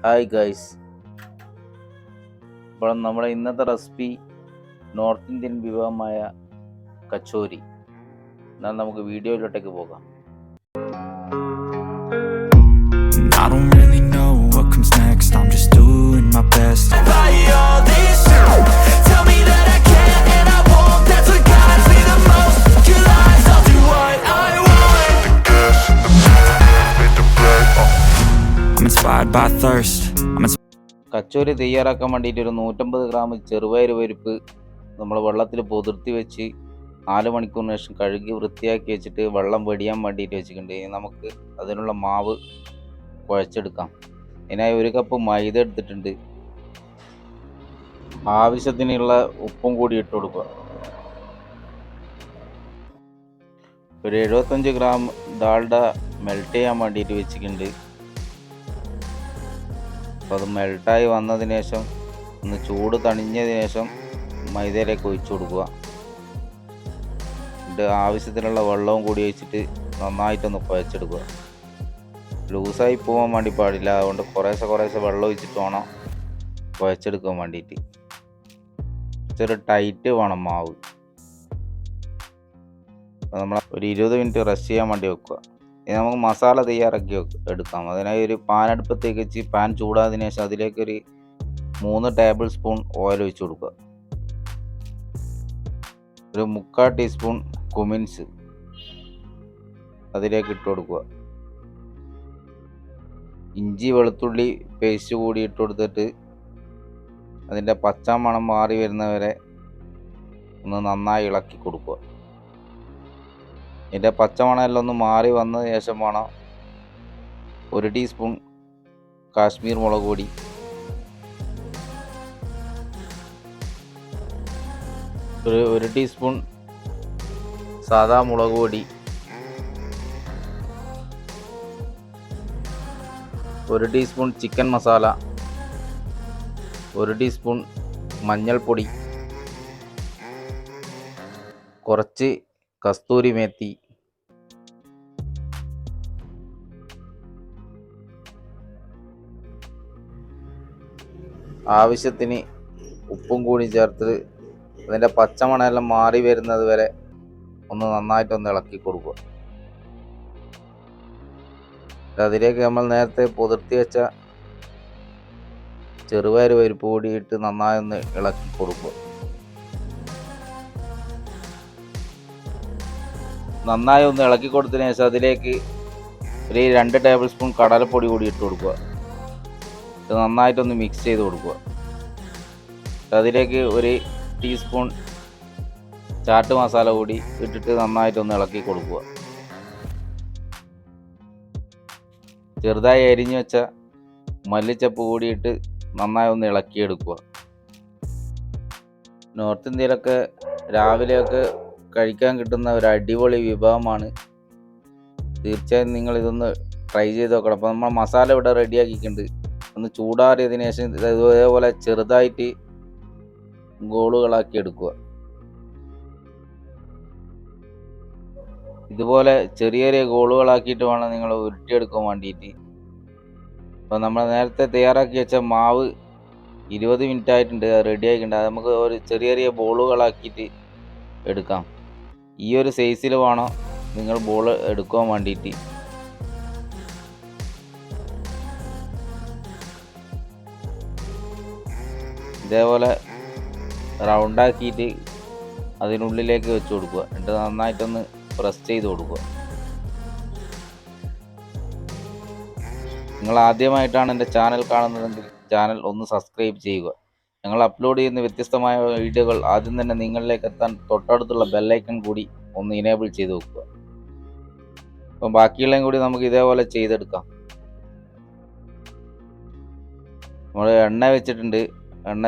Hi guys, ഇപ്പോൾ നമ്മുടെ ഇന്നത്തെ റെസിപ്പി നോർത്ത് ഇന്ത്യൻ വിഭവമായ കച്ചോരി. എന്നാൽ നമുക്ക് വീഡിയോയിലോട്ടേക്ക് പോകാം. I don't really know what comes next. I'm just doing my best. Buy all this. Tell me that I can't and I won't. That's what guides me the most. Your lies, I'll do what I want. The gas in the morning, with the blood. I'm inspired by thirst. Kachori തയ്യാറാക്കാൻ വേണ്ടിയിട്ട് ഒരു 150 gram ചെറുപയർ പരിപ്പ് നമ്മൾ വെള്ളത്തിൽ പൊതിർത്തി വെച്ച് 4 മണിക്കൂറിന് ശേഷം കഴുകി വൃത്തിയാക്കി വെച്ചിട്ട് വെള്ളം വെടിയാൻ വേണ്ടിയിട്ട് വെച്ചിട്ടുണ്ട്. ഇനി നമുക്ക് അതിനുള്ള മാവ് കുഴച്ചെടുക്കാം. ഇതിനായി 1 കപ്പ് മൈദ എടുത്തിട്ടുണ്ട്. ആവശ്യത്തിനുള്ള ഉപ്പും കൂടി ഇട്ട് കൊടുക്കുക. ഒരു 75 ഗ്രാം ഡാൽഡ മെൽറ്റ് ചെയ്യാൻ വേണ്ടിയിട്ട് വെച്ചിട്ടുണ്ട്. അപ്പോൾ അത് മെൽട്ടായി വന്നതിന് ശേഷം ഒന്ന് ചൂട് തണിഞ്ഞതിന് ശേഷം മൈദയിലേക്ക് ഒഴിച്ചു കൊടുക്കുക. എന്നിട്ട് ആവശ്യത്തിനുള്ള വെള്ളവും കൂടി ഒഴിച്ചിട്ട് നന്നായിട്ടൊന്ന് കുഴച്ചെടുക്കുക. ലൂസായി പോകാൻ വേണ്ടി പാടില്ല, അതുകൊണ്ട് കുറേശ്ശെ വെള്ളം ഒഴിച്ചിട്ട് വേണം കുഴച്ചെടുക്കാൻ വേണ്ടിയിട്ട്. ചെറിയ ടൈറ്റ് വേണം മാവ്. അപ്പോൾ നമ്മൾ ഒരു 20 മിനിറ്റ് റെസ്റ്റ് ചെയ്യാൻ വേണ്ടി വെക്കുക. ഇനി നമുക്ക് മസാല തയ്യാറാക്കി എടുക്കാം. അതിനായി ഒരു പാൻ അടുപ്പത്തേക്ക് വെച്ച് പാൻ ചൂടായതിനു ശേഷം അതിലേക്കൊരു 3 ടേബിൾ സ്പൂൺ ഓയിൽ ഒഴിച്ച് കൊടുക്കുക. ഒരു 3/4 ടീസ്പൂൺ കുമിൻസ് അതിലേക്ക് ഇട്ട് കൊടുക്കുക. ഇഞ്ചി വെളുത്തുള്ളി പേസ്റ്റ് കൂടി ഇട്ട് കൊടുത്തിട്ട് അതിൻ്റെ പച്ച മണം മാറി വരുന്നവരെ ഒന്ന് നന്നായി ഇളക്കി കൊടുക്കുക. ഇതിൻ്റെ പച്ചമണമെല്ലാം ഒന്ന് മാറി വന്നതിന് ശേഷം വേണം 1 ടീസ്പൂൺ കാശ്മീർ മുളക് പൊടി, 1 ടീസ്പൂൺ സാദാ മുളക് പൊടി, 1 ടീസ്പൂൺ ചിക്കൻ മസാല, 1 ടീസ്പൂൺ മഞ്ഞൾപ്പൊടി, കുറച്ച് കസ്തൂരി മെത്തി, ആവശ്യത്തിന് ഉപ്പും കൂടി ചേർത്ത് അതിൻ്റെ പച്ചമണമെല്ലാം മാറി വരുന്നത് വരെ ഒന്ന് നന്നായിട്ടൊന്ന് ഇളക്കി കൊടുക്കുക. അതിലേക്ക് നമ്മൾ നേരത്തെ പൊതിർത്തി വെച്ച ചെറുപയർ പരിപ്പ് കൂടി ഇട്ട് നന്നായി ഒന്ന് ഇളക്കി കൊടുക്കുക. നന്നായി ഒന്ന് ഇളക്കി കൊടുത്തതിന് ശേഷം അതിലേക്ക് ഒരു 2 ടേബിൾ സ്പൂൺ കടലപ്പൊടി കൂടി ഇട്ട് കൊടുക്കുക. ഇത് നന്നായിട്ടൊന്ന് മിക്സ് ചെയ്ത് കൊടുക്കുക. അതിലേക്ക് 1 ടീസ്പൂൺ ചാട്ട് മസാല കൂടി ഇട്ടിട്ട് നന്നായിട്ടൊന്ന് ഇളക്കി കൊടുക്കുക. ചെറുതായി അരിഞ്ഞു വെച്ച മല്ലിച്ചപ്പ് കൂടിയിട്ട് നന്നായി ഒന്ന് ഇളക്കിയെടുക്കുക. നോർത്ത് ഇന്ത്യയിലൊക്കെ രാവിലെയൊക്കെ കഴിക്കാൻ കിട്ടുന്ന ഒരു അടിപൊളി വിഭവമാണ്. തീർച്ചയായും നിങ്ങൾ ഇതൊന്ന് ട്രൈ ചെയ്ത് നോക്കണം. അപ്പോൾ നമ്മൾ മസാല ഇവിടെ റെഡിയാക്കിയിട്ടുണ്ട്. ഒന്ന് ചൂടാറിയതിന് ശേഷം ഇതേപോലെ ചെറുതായിട്ട് ഗോളുകളാക്കി എടുക്കുക. ഇതുപോലെ ചെറിയ ഗോളുകളാക്കിയിട്ട് വേണം നിങ്ങൾ ഉരുട്ടിയെടുക്കാൻ വേണ്ടിയിട്ട്. അപ്പോൾ നമ്മൾ നേരത്തെ തയ്യാറാക്കി വെച്ച മാവ് 20 മിനിറ്റ് ആയിട്ടുണ്ട്, റെഡി ആയിട്ടുണ്ട്. അത് നമുക്ക് ഒരു ചെറിയ ബോളുകളാക്കിയിട്ട് എടുക്കാം. ഈ ഒരു സൈസിൽ വേണം നിങ്ങൾ ബോൾ എടുക്കാൻ വേണ്ടിയിട്ട്. ഇതേപോലെ റൗണ്ടാക്കിയിട്ട് അതിനുള്ളിലേക്ക് വെച്ച് കൊടുക്കുക. എന്നിട്ട് നന്നായിട്ടൊന്ന് പ്രസ് ചെയ്ത് കൊടുക്കുക. നിങ്ങൾ ആദ്യമായിട്ടാണ് എൻ്റെ ചാനൽ കാണുന്നതെങ്കിൽ ചാനൽ ഒന്ന് സബ്സ്ക്രൈബ് ചെയ്യുക. ഞങ്ങൾ അപ്ലോഡ് ചെയ്യുന്ന വ്യത്യസ്തമായ വീഡിയോകൾ ആദ്യം തന്നെ നിങ്ങളിലേക്ക് എത്താൻ തൊട്ടടുത്തുള്ള ബെല്ലൈക്കൺ കൂടി ഒന്ന് ഇനേബിൾ ചെയ്ത് വെക്കുക. അപ്പം ബാക്കിയുള്ളതും കൂടി നമുക്ക് ഇതേപോലെ ചെയ്തെടുക്കാം. നമ്മൾ എണ്ണ വെച്ചിട്ടുണ്ട്, എണ്ണ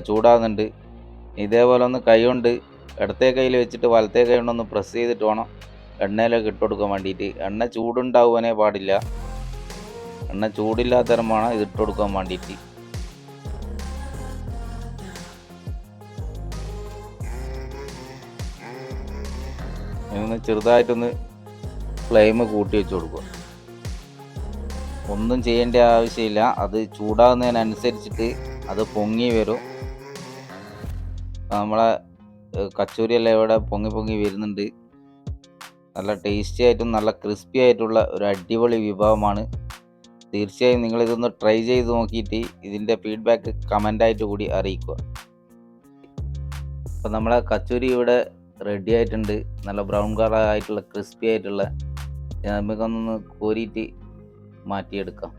ചൂടാകുന്നുണ്ട്. ഇതേപോലെ ഒന്ന് കൈ കൊണ്ട് ഇടത്തെ കയ്യിൽ വെച്ചിട്ട് വലത്തെ കൈ കൊണ്ടൊന്ന് പ്രസ് ചെയ്തിട്ട് വേണം എണ്ണയിലേക്ക് ഇട്ട് കൊടുക്കാൻ വേണ്ടിയിട്ട്. എണ്ണ ചൂടുണ്ടാവാനേ പാടില്ല, എണ്ണ ചൂടില്ലാത്ത തരം വേണം ഇത് ഇട്ട് കൊടുക്കാൻ വേണ്ടിയിട്ട്. ഇതൊന്ന് ചെറുതായിട്ടൊന്ന് ഫ്ലെയിം കൂട്ടി വെച്ച് കൊടുക്കുക. ഒന്നും ചെയ്യേണ്ട ആവശ്യമില്ല. അത് ചൂടാകുന്നതിനനുസരിച്ചിട്ട് അത് പൊങ്ങി വരും. നമ്മളെ കച്ചോരിയെല്ലാം ഇവിടെ പൊങ്ങി വരുന്നുണ്ട്. നല്ല ടേസ്റ്റി ആയിട്ടും നല്ല ക്രിസ്പി ആയിട്ടുള്ള ഒരു അടിപൊളി വിഭവമാണ്. തീർച്ചയായും നിങ്ങളിതൊന്ന് ട്രൈ ചെയ്ത് നോക്കിയിട്ട് ഇതിൻ്റെ ഫീഡ്ബാക്ക് കമൻ്റായിട്ട് കൂടി അറിയിക്കുക. അപ്പോൾ നമ്മളെ കച്ചോരി ഇവിടെ റെഡി ആയിട്ടുണ്ട്. നല്ല ബ്രൗൺ കളർ ആയിട്ടുള്ള ക്രിസ്പി ആയിട്ടുള്ള. നമുക്കൊന്ന് കോരിയിട്ട് മാറ്റിയെടുക്കാം.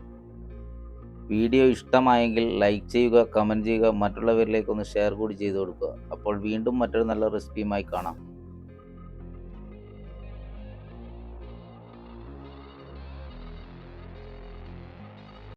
വീഡിയോ ഇഷ്ടമായെങ്കിൽ ലൈക്ക് ചെയ്യുക, കമൻറ്റ് ചെയ്യുക, മറ്റുള്ളവരിലേക്കൊന്ന് ഷെയർ കൂടി ചെയ്ത് കൊടുക്കുക. അപ്പോൾ വീണ്ടും മറ്റൊരു നല്ല റെസിപ്പിയുമായി കാണാം.